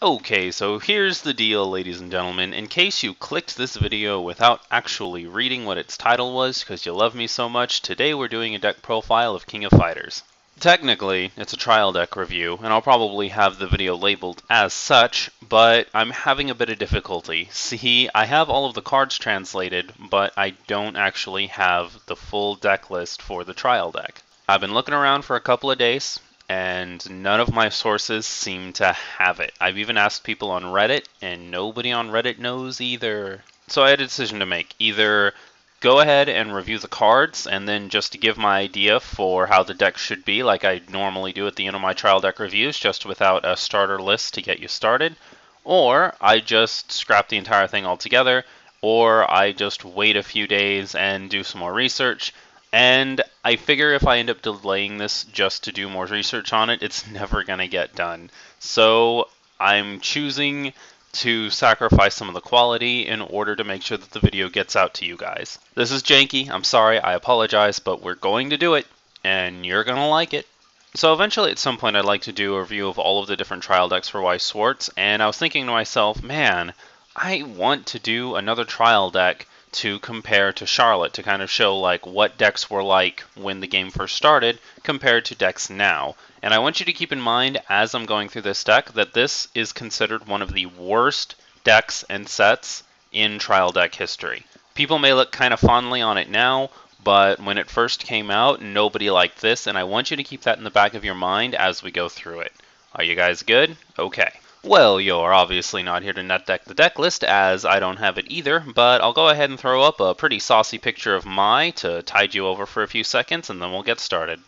Okay, so here's the deal, ladies and gentlemen. In case you clicked this video without actually reading what its title was because you love me so much, today we're doing a deck profile of King of Fighters. Technically, it's a trial deck review, and I'll probably have the video labeled as such, but I'm having a bit of difficulty. See, I have all of the cards translated, but I don't actually have the full deck list for the trial deck. I've been looking around for a couple of days, and none of my sources seem to have it. I've even asked people on Reddit, and nobody on Reddit knows either. So I had a decision to make. Either go ahead and review the cards, and then just to give my idea for how the deck should be, like I normally do at the end of my trial deck reviews, just without a starter list to get you started. Or I just scrap the entire thing altogether, or I just wait a few days and do some more research. And I figure if I end up delaying this just to do more research on it, it's never going to get done. So I'm choosing to sacrifice some of the quality in order to make sure that the video gets out to you guys. This is janky, I'm sorry, I apologize, but we're going to do it, and you're going to like it. So eventually at some point I'd like to do a review of all of the different trial decks for Weiss Schwarz, and I was thinking to myself, man, I want to do another trial deck to compare to Charlotte, to kind of show like what decks were like when the game first started compared to decks now. And I want you to keep in mind as I'm going through this deck that this is considered one of the worst decks and sets in trial deck history. People may look kind of fondly on it now, but when it first came out, nobody liked this, and I want you to keep that in the back of your mind as we go through it. Are you guys good? Okay. Well, you're obviously not here to net deck the deck list, as I don't have it either, but I'll go ahead and throw up a pretty saucy picture of Mai to tide you over for a few seconds, and then we'll get started.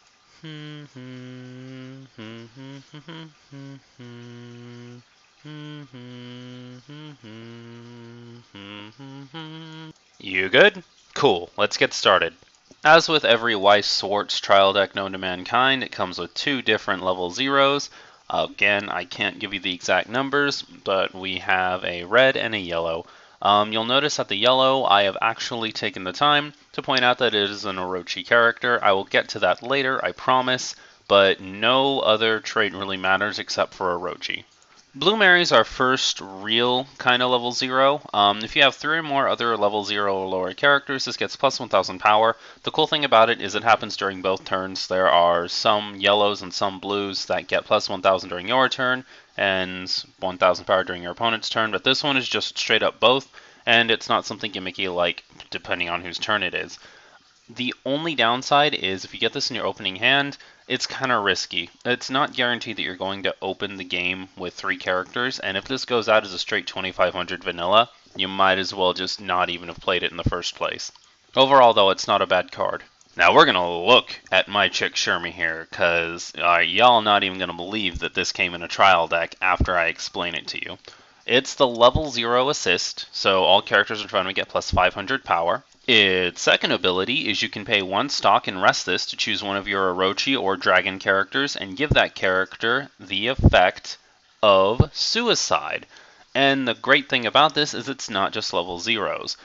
You good? Cool, let's get started. As with every Weiss Schwarz trial deck known to mankind, it comes with two different level zeros. Again, I can't give you the exact numbers, but we have a red and a yellow. You'll notice that the yellow, I have actually taken the time to point out that it is an Orochi character. I will get to that later, I promise, but no other trait really matters except for Orochi. Blue Mary's our first real kind of level 0. If you have 3 or more other level 0 or lower characters, this gets plus 1000 power. The cool thing about it is it happens during both turns. There are some yellows and some blues that get plus 1000 during your turn and 1000 power during your opponent's turn, but this one is just straight up both, and it's not something gimmicky like depending on whose turn it is. The only downside is if you get this in your opening hand, it's kind of risky. It's not guaranteed that you're going to open the game with 3 characters, and if this goes out as a straight 2500 vanilla, you might as well just not even have played it in the first place. Overall, though, it's not a bad card. Now we're going to look at my chick Shermie here, because y'all not even going to believe that this came in a trial deck after I explain it to you. It's the level 0 assist, so all characters in front of me get plus 500 power. Its second ability is you can pay 1 stock and rest this to choose one of your Orochi or Dragon characters and give that character the effect of Suicide. And the great thing about this is it's not just level 0s.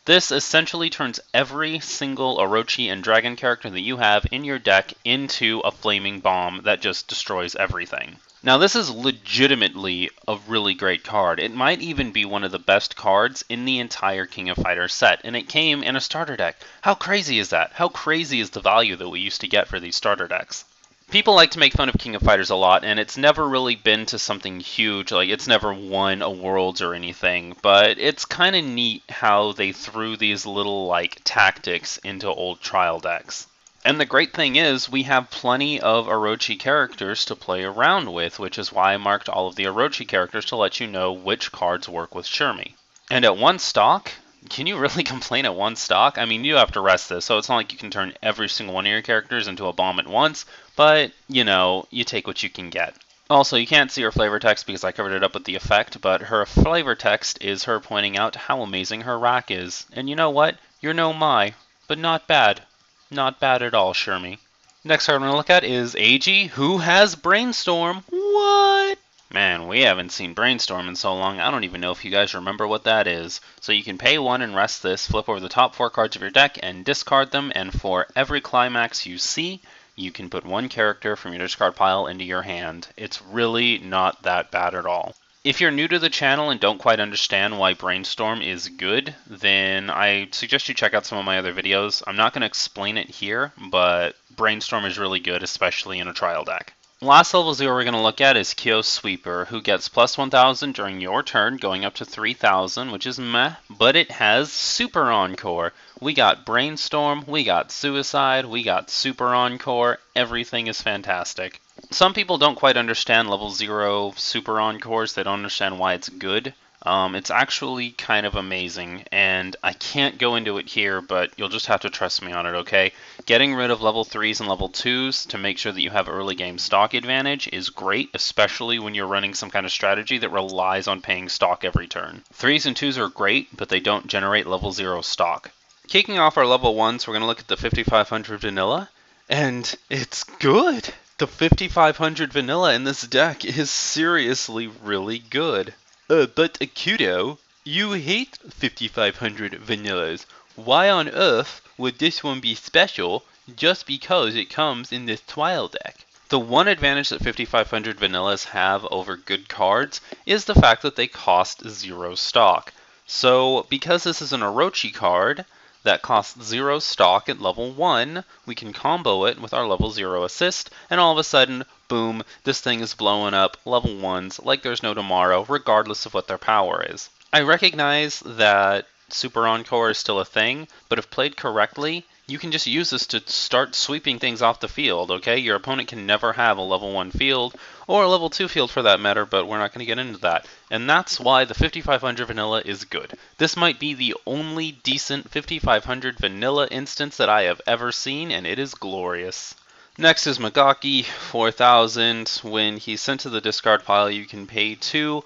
This essentially turns every single Orochi and Dragon character that you have in your deck into a flaming bomb that just destroys everything. Now this is legitimately a really great card. It might even be one of the best cards in the entire King of Fighters set, and it came in a starter deck. How crazy is that? How crazy is the value that we used to get for these starter decks? People like to make fun of King of Fighters a lot, and it's never really been to something huge, like it's never won a Worlds or anything, but it's kind of neat how they threw these little like tactics into old trial decks. And the great thing is, we have plenty of Orochi characters to play around with, which is why I marked all of the Orochi characters to let you know which cards work with Shermie. And at 1 stock, can you really complain at 1 stock? I mean, you have to rest this, so it's not like you can turn every single one of your characters into a bomb at once, but, you know, you take what you can get. Also, you can't see her flavor text because I covered it up with the effect, but her flavor text is her pointing out how amazing her rack is. And you know what? You're no Mai, but not bad. Not bad at all, Shermie. Next card we're going to look at is AG, who has Brainstorm. What? Man, we haven't seen Brainstorm in so long, I don't even know if you guys remember what that is. So you can pay 1 and rest this, flip over the top 4 cards of your deck, and discard them, and for every climax you see, you can put 1 character from your discard pile into your hand. It's really not that bad at all. If you're new to the channel and don't quite understand why Brainstorm is good, then I suggest you check out some of my other videos. I'm not going to explain it here, but Brainstorm is really good, especially in a trial deck. Last level 0 we're going to look at is Kyo Sweeper, who gets plus 1000 during your turn, going up to 3000, which is meh, but it has Super Encore. We got Brainstorm, we got Suicide, we got Super Encore, everything is fantastic. Some people don't quite understand level 0 Super Encores, they don't understand why it's good. It's actually kind of amazing, and I can't go into it here, but you'll just have to trust me on it, okay? Getting rid of level 3s and level 2s to make sure that you have early game stock advantage is great, especially when you're running some kind of strategy that relies on paying stock every turn. 3s and 2s are great, but they don't generate level 0 stock. Kicking off our level 1s, we're going to look at the 5500 vanilla, and it's good! The 5500 vanilla in this deck is seriously really good. But Akudo, you hate 5500 vanillas. Why on earth would this one be special just because it comes in this trial deck? The one advantage that 5500 vanillas have over good cards is the fact that they cost 0 stock. So because this is an Orochi card that costs 0 stock at level 1, we can combo it with our level 0 assist, and all of a sudden, boom, this thing is blowing up level 1s like there's no tomorrow, regardless of what their power is. I recognize that Super Encore is still a thing, but if played correctly, you can just use this to start sweeping things off the field, okay? Your opponent can never have a level 1 field, or a level 2 field for that matter, but we're not going to get into that. And that's why the 5500 vanilla is good. This might be the only decent 5500 vanilla instance that I have ever seen, and it is glorious. Next is Magakey, 4000. When he's sent to the discard pile, you can pay 2,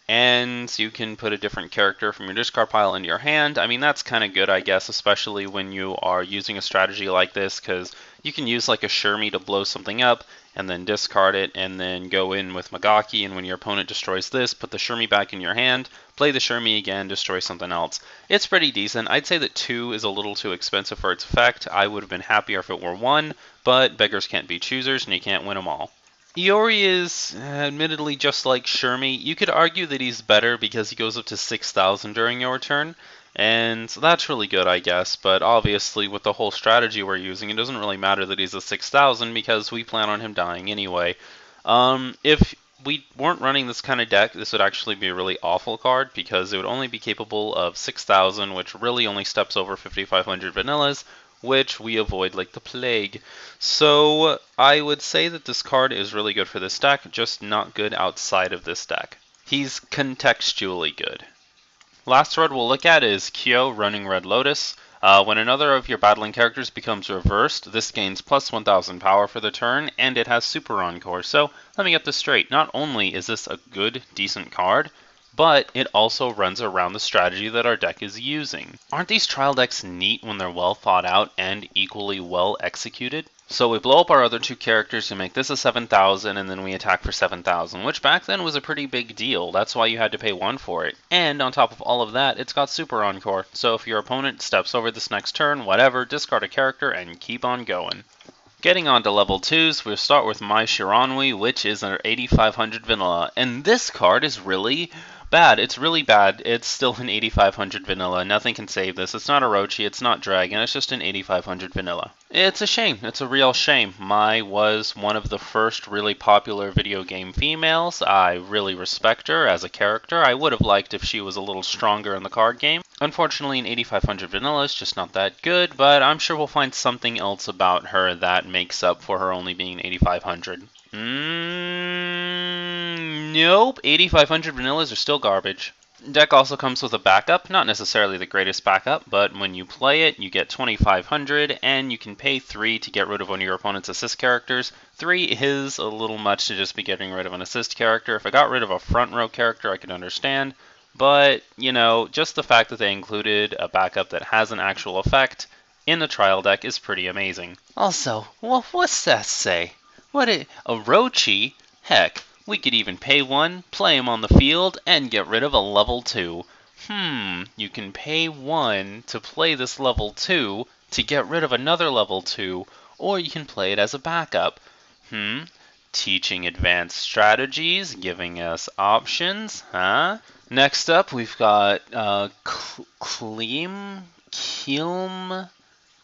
and you can put a different character from your discard pile into your hand. I mean, that's kind of good, I guess, especially when you are using a strategy like this, because you can use like a Shermie to blow something up, and then discard it, and then go in with Magakey, and when your opponent destroys this, put the Shermie back in your hand, play the Shermie again, destroy something else. It's pretty decent. I'd say that 2 is a little too expensive for its effect. I would have been happier if it were 1, but beggars can't be choosers, and you can't win them all. Alluri is admittedly just like Shermie. You could argue that he's better because he goes up to 6000 during your turn, and that's really good, I guess, but obviously with the whole strategy we're using, it doesn't really matter that he's a 6000 because we plan on him dying anyway. If we weren't running this kind of deck, this would actually be a really awful card because it would only be capable of 6000, which really only steps over 5500 vanillas, which we avoid like the plague. So I would say that this card is really good for this deck, just not good outside of this deck. He's contextually good. Last card we'll look at is Kyo, Running Red Lotus. When another of your battling characters becomes reversed, this gains plus 1000 power for the turn, and it has Super Encore. So let me get this straight. Not only is this a good, decent card, but it also runs around the strategy that our deck is using. Aren't these trial decks neat when they're well thought out and equally well executed? So we blow up our other 2 characters to make this a 7000, and then we attack for 7000, which back then was a pretty big deal. That's why you had to pay 1 for it. And on top of all of that, it's got Super Encore. So if your opponent steps over this next turn, whatever, discard a character and keep on going. Getting on to level 2s, we'll start with my Chiron, which is an 8500 vanilla. And this card is really bad. It's really bad. It's still an 8500 vanilla. Nothing can save this. It's not Orochi, it's not Dragon, it's just an 8500 vanilla. It's a shame. It's a real shame. Mai was one of the first really popular video game females. I really respect her as a character. I would have liked if she was a little stronger in the card game. Unfortunately, an 8500 vanilla is just not that good, but I'm sure we'll find something else about her that makes up for her only being 8500. Nope, 8500 vanillas are still garbage. Deck also comes with a backup, not necessarily the greatest backup, but when you play it, you get 2500, and you can pay 3 to get rid of one of your opponent's assist characters. 3 is a little much to just be getting rid of an assist character. If I got rid of a front row character, I could understand, but, you know, just the fact that they included a backup that has an actual effect in the trial deck is pretty amazing. Also, what's that say? Orochi? Heck, we could even pay 1, play him on the field, and get rid of a level 2. You can pay 1 to play this level 2 to get rid of another level 2, or you can play it as a backup. teaching advanced strategies, giving us options, huh? Next up, we've got Kilm.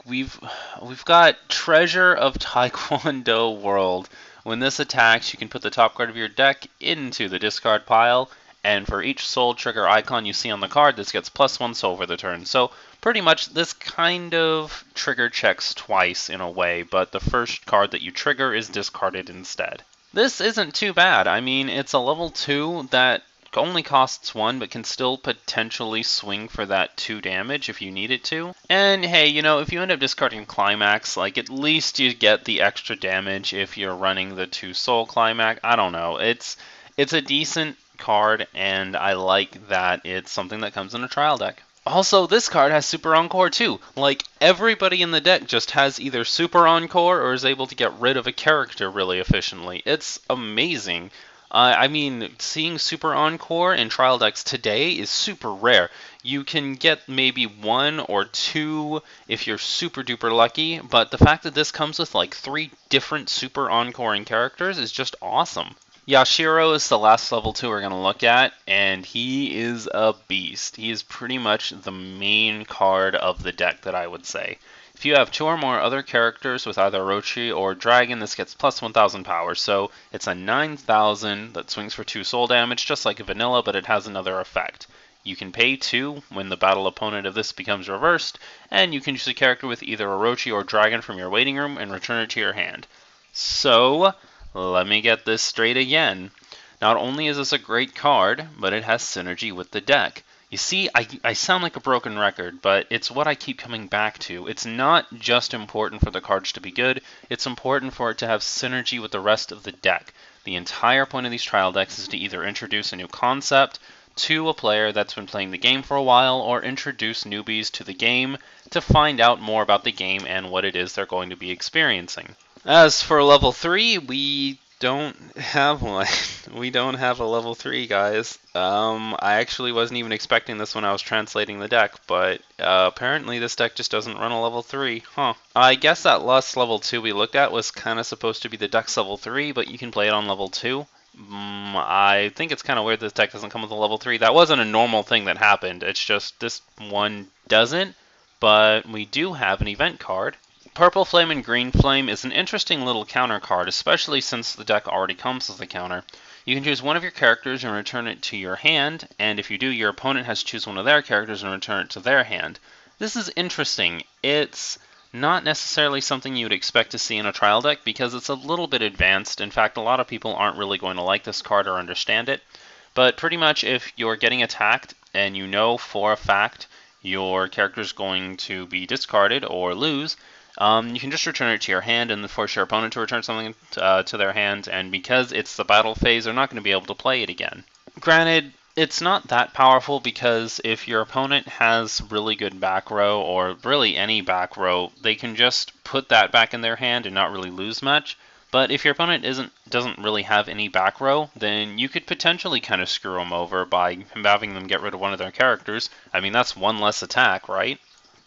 We've got Treasure of Taekwondo World. When this attacks, you can put the top card of your deck into the discard pile, and for each soul trigger icon you see on the card, this gets +1 soul for the turn. So pretty much this kind of trigger checks twice in a way, but the first card that you trigger is discarded instead. This isn't too bad. I mean, it's a level 2 that only costs 1, but can still potentially swing for that 2 damage if you need it to. And hey, you know, if you end up discarding Climax, like, at least you get the extra damage if you're running the 2 soul Climax. I don't know. It's a decent card, and I like that it's something that comes in a trial deck. Also, this card has Super Encore too. Like, everybody in the deck just has either Super Encore or is able to get rid of a character really efficiently. It's amazing. I mean, seeing Super Encore in trial decks today is super rare. You can get maybe 1 or 2 if you're super duper lucky, but the fact that this comes with like 3 different Super Encoring characters is just awesome. Yachiru is the last level 2 we're going to look at, and he is a beast. He is pretty much the main card of the deck that I would say. If you have 2 or more other characters with either Orochi or Dragon, this gets +1000 power, so it's a 9000 that swings for 2 soul damage, just like a vanilla, but it has another effect. You can pay 2 when the battle opponent of this becomes reversed, and you can choose a character with either Orochi or Dragon from your waiting room and return it to your hand. So, let me get this straight again. Not only is this a great card, but it has synergy with the deck. You see, I sound like a broken record, but it's what I keep coming back to. It's not just important for the cards to be good, it's important for it to have synergy with the rest of the deck. The entire point of these trial decks is to either introduce a new concept to a player that's been playing the game for a while, or introduce newbies to the game to find out more about the game and what it is they're going to be experiencing. As for level 3, we don't have one. We don't have a level 3, guys. I actually wasn't even expecting this when I was translating the deck, but apparently this deck just doesn't run a level 3. Huh. I guess that last level 2 we looked at was kind of supposed to be the deck's level 3, but you can play it on level 2. I think it's kind of weird this deck doesn't come with a level 3. That wasn't a normal thing that happened. It's just this one doesn't, but we do have an event card. Purple Flame and Green Flame is an interesting little counter card, especially since the deck already comes with a counter. You can choose one of your characters and return it to your hand, and if you do, your opponent has to choose one of their characters and return it to their hand. This is interesting. It's not necessarily something you would expect to see in a trial deck because it's a little bit advanced. In fact, a lot of people aren't really going to like this card or understand it. But pretty much if you're getting attacked and you know for a fact your character's going to be discarded or lose, you can just return it to your hand and force your opponent to return something to their hand, and because it's the battle phase, they're not going to be able to play it again. Granted, it's not that powerful because if your opponent has really good back row, or really any back row, they can just put that back in their hand and not really lose much. But if your opponent doesn't really have any back row, then you could potentially kind of screw them over by having them get rid of one of their characters. I mean, that's one less attack, right?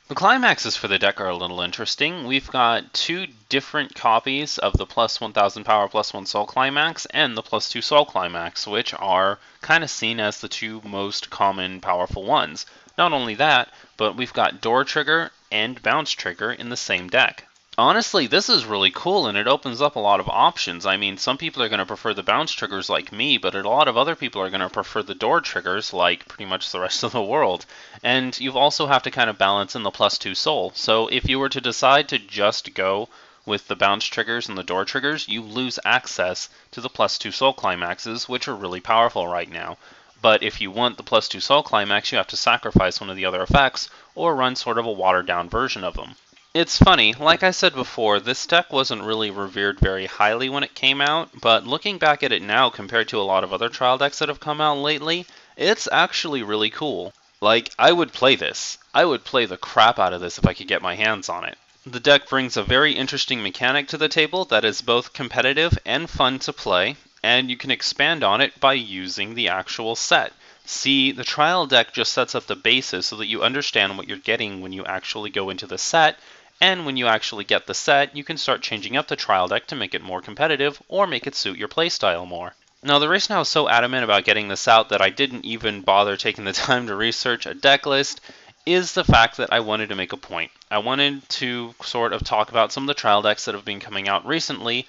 The climaxes for the deck are a little interesting. We've got 2 different copies of the +1000 power +1 soul climax and the +2 soul climax, which are kind of seen as the 2 most common powerful ones. Not only that, but we've got door trigger and bounce trigger in the same deck. Honestly, this is really cool, and it opens up a lot of options. I mean, some people are going to prefer the bounce triggers like me, but a lot of other people are going to prefer the door triggers like pretty much the rest of the world. And you also have to kind of balance in the +2 soul. So if you were to decide to just go with the bounce triggers and the door triggers, you lose access to the +2 soul climaxes, which are really powerful right now. But if you want the +2 soul climax, you have to sacrifice one of the other effects, or run sort of a watered down version of them. It's funny, like I said before, this deck wasn't really revered very highly when it came out, but looking back at it now compared to a lot of other trial decks that have come out lately, it's actually really cool. Like, I would play this. I would play the crap out of this if I could get my hands on it. The deck brings a very interesting mechanic to the table that is both competitive and fun to play, and you can expand on it by using the actual set. See, the trial deck just sets up the basis so that you understand what you're getting when you actually go into the set, And when you actually get the set, you can start changing up the trial deck to make it more competitive or make it suit your playstyle more. Now, the reason I was so adamant about getting this out that I didn't even bother taking the time to research a deck list is the fact that I wanted to make a point. I wanted to sort of talk about some of the trial decks that have been coming out recently,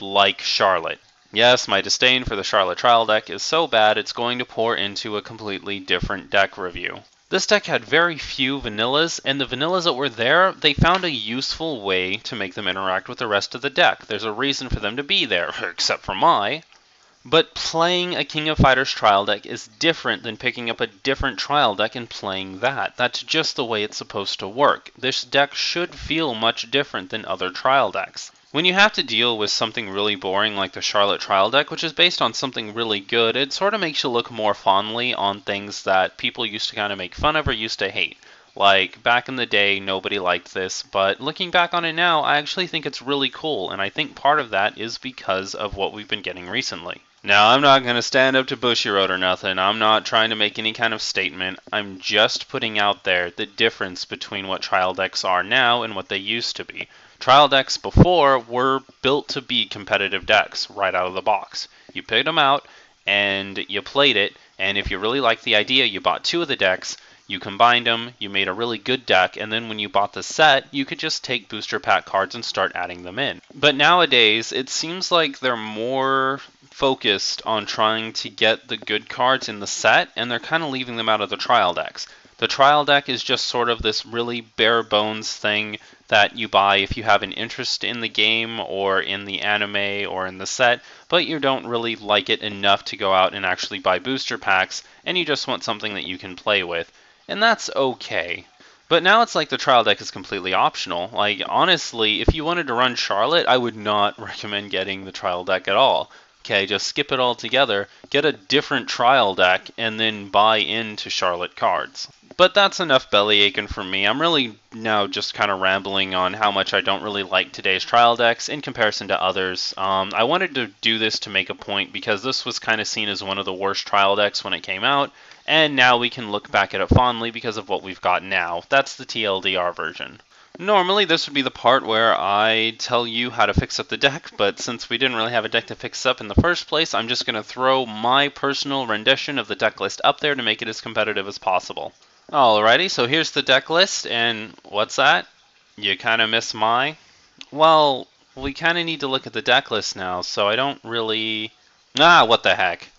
like Charlotte. Yes, my disdain for the Charlotte trial deck is so bad it's going to pour into a completely different deck review. This deck had very few vanillas, and the vanillas that were there, they found a useful way to make them interact with the rest of the deck. There's a reason for them to be there, except for but playing a King of Fighters trial deck is different than picking up a different trial deck and playing that. That's just the way it's supposed to work. This deck should feel much different than other trial decks. When you have to deal with something really boring like the Charlotte trial deck, which is based on something really good, it sort of makes you look more fondly on things that people used to kind of make fun of or used to hate. Like, back in the day, nobody liked this, but looking back on it now, I actually think it's really cool, and I think part of that is because of what we've been getting recently. Now, I'm not going to stand up to Bushiroad or nothing. I'm not trying to make any kind of statement. I'm just putting out there the difference between what trial decks are now and what they used to be. Trial decks before were built to be competitive decks right out of the box. You picked them out, and you played it, and if you really liked the idea, you bought 2 of the decks, you combined them, you made a really good deck, and then when you bought the set, you could just take booster pack cards and start adding them in. But nowadays, it seems like they're more focused on trying to get the good cards in the set, and they're kind of leaving them out of the trial decks. The trial deck is just sort of this really bare bones thing that you buy if you have an interest in the game or in the anime or in the set, but you don't really like it enough to go out and actually buy booster packs, and you just want something that you can play with. And that's okay. But now it's like the trial deck is completely optional. Like, honestly, if you wanted to run Charlotte, I would not recommend getting the trial deck at all. Okay, just skip it all together, get a different trial deck, and then buy into Charlotte cards. But that's enough belly aching for me. I'm really now just kind of rambling on how much I don't really like today's trial decks in comparison to others. I wanted to do this to make a point because this was kind of seen as one of the worst trial decks when it came out, and now we can look back at it fondly because of what we've got now. That's the TLDR version. Normally this would be the part where I tell you how to fix up the deck, but since we didn't really have a deck to fix up in the first place, I'm just going to throw my personal rendition of the deck list up there to make it as competitive as possible. Alrighty, so here's the deck list, and what's that? You kind of miss my? Well, we kind of need to look at the deck list now, so I don't really... what the heck.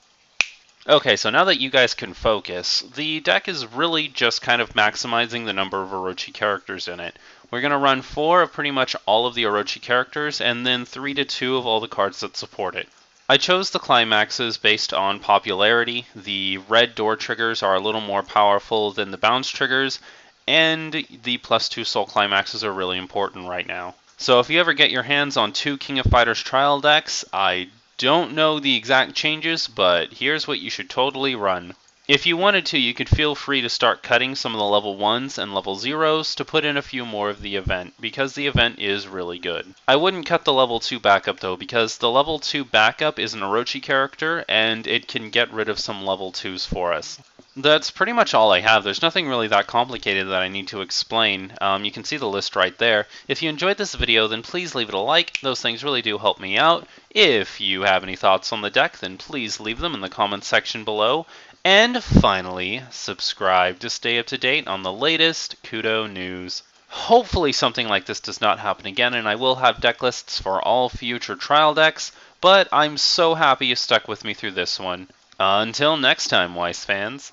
Okay, so now that you guys can focus, the deck is really just kind of maximizing the number of Orochi characters in it. We're going to run 4 of pretty much all of the Orochi characters, and then 3 to 2 of all the cards that support it. I chose the climaxes based on popularity. The red door triggers are a little more powerful than the bounce triggers, and the +2 soul climaxes are really important right now. So if you ever get your hands on 2 King of Fighters trial decks, I don't know the exact changes, but here's what you should totally run. If you wanted to, you could feel free to start cutting some of the level 1s and level 0s to put in a few more of the event, because the event is really good. I wouldn't cut the level 2 backup though, because the level 2 backup is an Orochi character, and it can get rid of some level 2s for us. That's pretty much all I have. There's nothing really that complicated that I need to explain. You can see the list right there. If you enjoyed this video, then please leave it a like. Those things really do help me out. If you have any thoughts on the deck, then please leave them in the comments section below. And finally, subscribe to stay up to date on the latest Kudo news. Hopefully something like this does not happen again, and I will have deck lists for all future trial decks, but I'm so happy you stuck with me through this one. Until next time, Weiss fans.